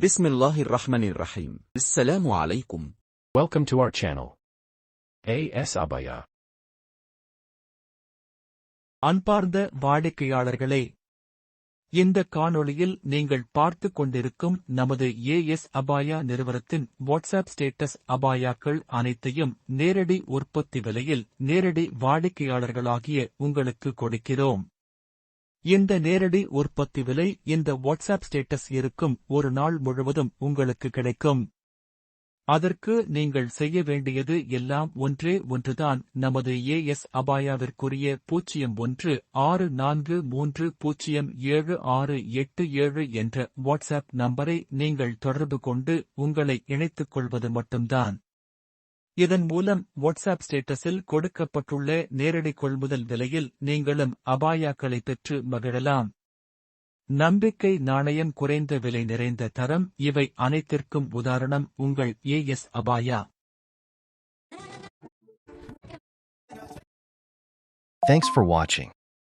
بسم الله الرحمن الرحيم. السلام عليكم. Welcome to our channel. AS Abaya. அன்பார்ந்த வாடிக்கையாளர்களே, இந்த காணொளியில் நீங்கள் பார்த்துக் கொண்டிருக்கும் நமது AS அபாயா நிறுவனத்தின் வாட்ஸ்அப் ஸ்டேட்டஸ் அபாயாக்கள் அனைத்தையும் நேரடி உற்பத்தி விலையில் நேரடி வாடிக்கையாளர்களாகிய உங்களுக்கு கொடுக்கிறோம். இந்த நேரடி உற்பத்தி விலை இந்த வாட்ஸ்அப் ஸ்டேட்டஸ் இருக்கும் ஒரு நாள் முழுவதும் உங்களுக்கு கிடைக்கும். அதற்கு நீங்கள் செய்ய வேண்டியது எல்லாம் ஒன்றே ஒன்றுதான். நமது AS அபாயாவிற்குரிய 0164307687 என்ற வாட்ஸ்அப் நம்பரை நீங்கள் தொடர்பு கொண்டு உங்களை இணைத்துக் கொள்வது மட்டும்தான். இதன் மூலம் வாட்ஸ்அப் ஸ்டேட்டஸில் கொடுக்கப்பட்டுள்ள நேரடி கொள்முதல் விலையில் நீங்களும் அபாயாக்களை பெற்று மகிழலாம். நம்பிக்கை நாணயம் குறைந்த விலை நிறைந்த தரம் இவை அனைத்திற்கும் உதாரணம் உங்கள் AS அபாயா. Thanks for watching.